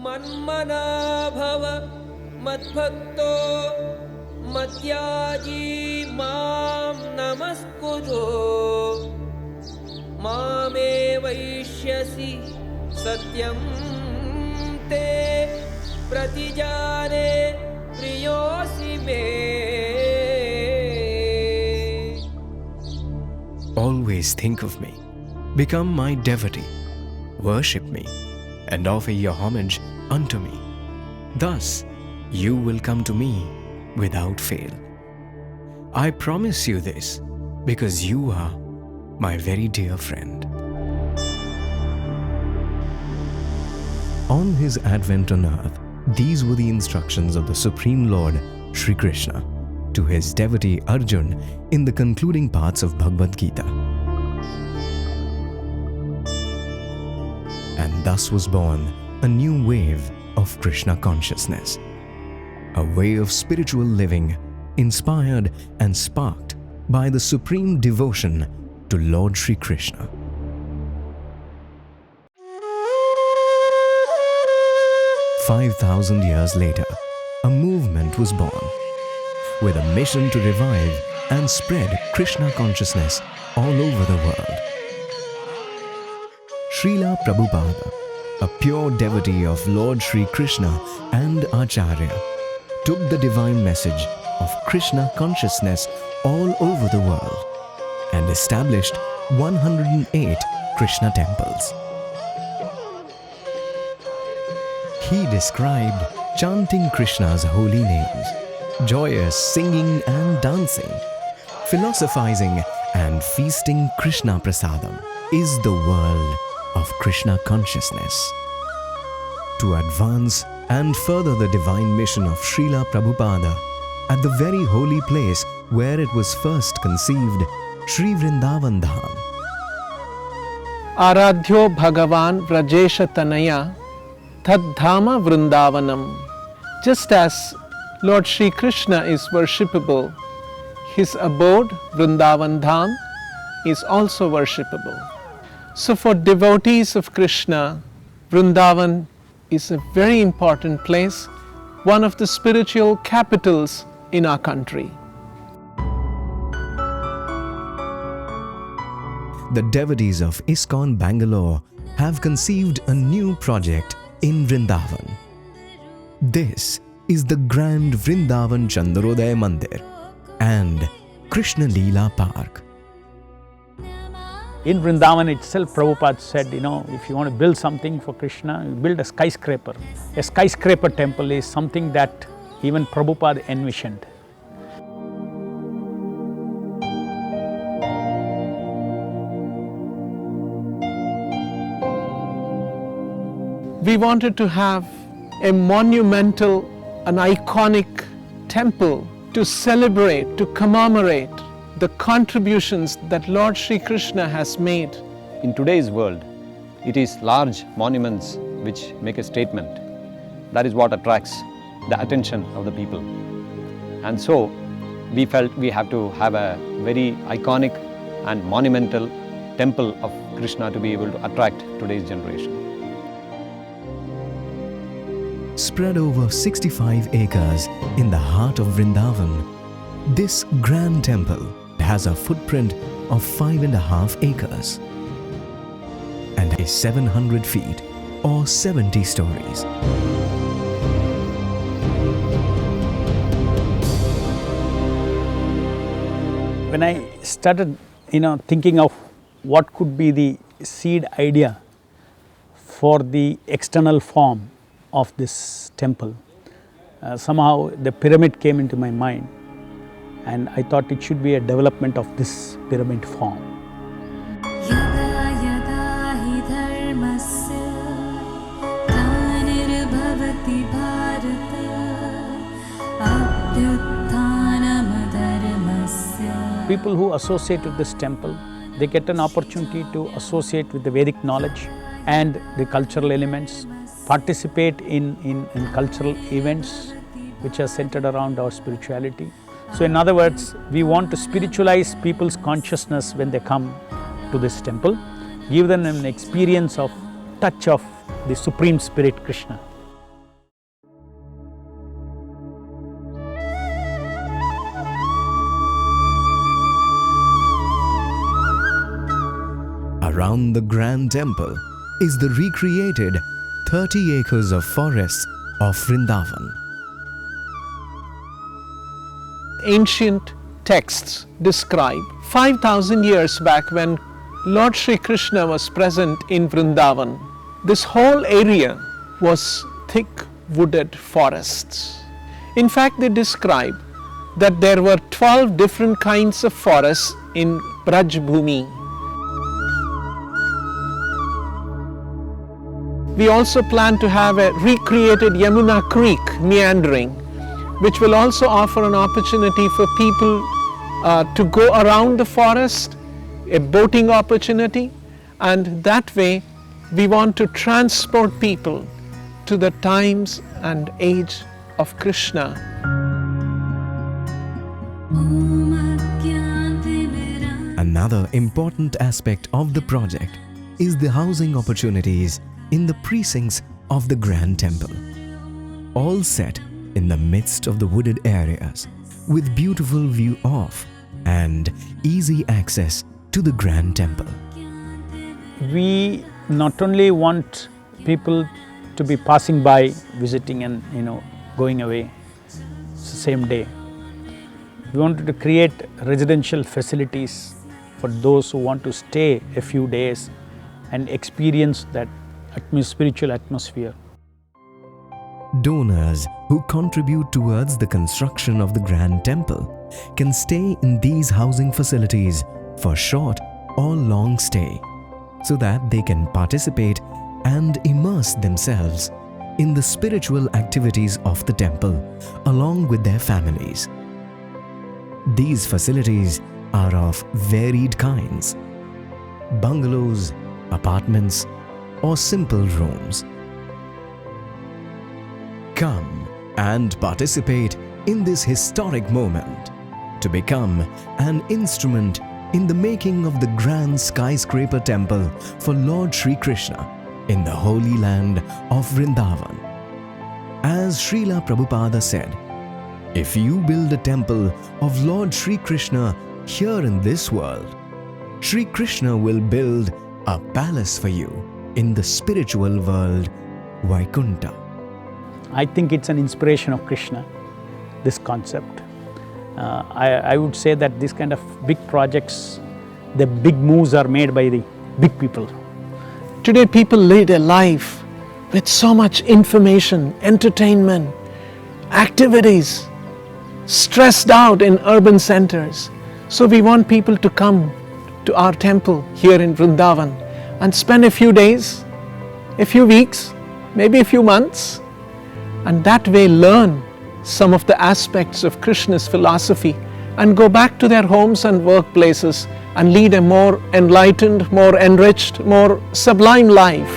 मन्मना भव मद्भक्तो मद्याजी मां नमस्कुरु मामे वैष्यसि सत्यं ते प्रतिजाने प्रियोऽसि मे. Always think of me, become my devotee, worship me, and offer your homage unto me. Thus, you will come to me without fail. I promise you this because you are my very dear friend. On his advent on earth, these were the instructions of the Supreme Lord Sri Krishna to his devotee Arjun in the concluding parts of Bhagavad Gita. And thus was born a new wave of Krishna consciousness, a way of spiritual living inspired and sparked by the supreme devotion to Lord Sri Krishna. "5,000 years later, a movement was born with a mission to revive and spread Krishna consciousness all over the world. Srila Prabhupada, a pure devotee of Lord Sri Krishna and Acharya, took the divine message of Krishna consciousness all over the world and established 108 Krishna temples. He described chanting Krishna's holy names, joyous singing and dancing, philosophizing and feasting Krishna prasadam is the world of Krishna consciousness. To advance and further the divine mission of Srila Prabhupada at the very holy place where it was first conceived, Sri Vrindavan Dham. Aradhyo Bhagavan Vrajesha Tanaya Tadhama Vrindavanam. Just as Lord Sri Krishna is worshipable, his abode, Vrindavan Dham, is also worshipable. So for devotees of Krishna, Vrindavan is a very important place, one of the spiritual capitals in our country. The devotees of ISKCON Bangalore have conceived a new project in Vrindavan. This is the grand Vrindavan Chandrodaya Mandir and Krishna Leela Park. In Vrindavan itself, Prabhupada said, if you want to build something for Krishna, you build a skyscraper. A skyscraper temple is something that even Prabhupada envisioned. We wanted to have a monumental, an iconic temple to celebrate, to commemorate the contributions that Lord Sri Krishna has made. In today's world, it is large monuments which make a statement. That is what attracts the attention of the people. And so, we felt we have to have a very iconic and monumental temple of Krishna to be able to attract today's generation. Spread over 65 acres in the heart of Vrindavan, this grand temple has a footprint of 5.5 acres and is 700 feet or 70 stories. When I started, thinking of what could be the seed idea for the external form of this temple, somehow the pyramid came into my mind, and I thought it should be a development of this pyramid form. People who associate with this temple, they get an opportunity to associate with the Vedic knowledge and the cultural elements, participate in cultural events which are centered around our spirituality. So in other words, we want to spiritualize people's consciousness when they come to this temple, give them an experience of touch of the Supreme Spirit Krishna. around the grand temple is the recreated 30 acres of forests of Vrindavan. Ancient texts describe 5,000 years back when Lord Sri Krishna was present in Vrindavan. This whole area was thick wooded forests. In fact, they describe that there were 12 different kinds of forests in Braj Bhumi. We also plan to have a recreated Yamuna Creek meandering, which will also offer an opportunity for people to go around the forest, a boating opportunity, and that way we want to transport people to the times and age of Krishna. Another important aspect of the project is the housing opportunities in the precincts of the Grand Temple, all set in the midst of the wooded areas with beautiful view of and easy access to the Grand Temple. We not only want people to be passing by, visiting and going away same day. We wanted to create residential facilities for those who want to stay a few days and experience that spiritual atmosphere. Donors who contribute towards the construction of the Grand Temple can stay in these housing facilities for short or long stay, so that they can participate and immerse themselves in the spiritual activities of the temple along with their families. These facilities are of varied kinds: bungalows, apartments, or simple rooms. Come and participate in this historic moment to become an instrument in the making of the grand skyscraper temple for Lord Sri Krishna in the holy land of Vrindavan. As Srila Prabhupada said, if you build a temple of Lord Sri Krishna here in this world, Sri Krishna will build a palace for you in the spiritual world, Vaikunta. I think it's an inspiration of Krishna, this concept. I would say that this kind of big projects, the big moves are made by the big people. Today people lead a life with so much information, entertainment, activities, stressed out in urban centers. So we want people to come to our temple here in Vrindavan and spend a few days, a few weeks, maybe a few months, and that way learn some of the aspects of Krishna's philosophy and go back to their homes and workplaces and lead a more enlightened, more enriched, more sublime life.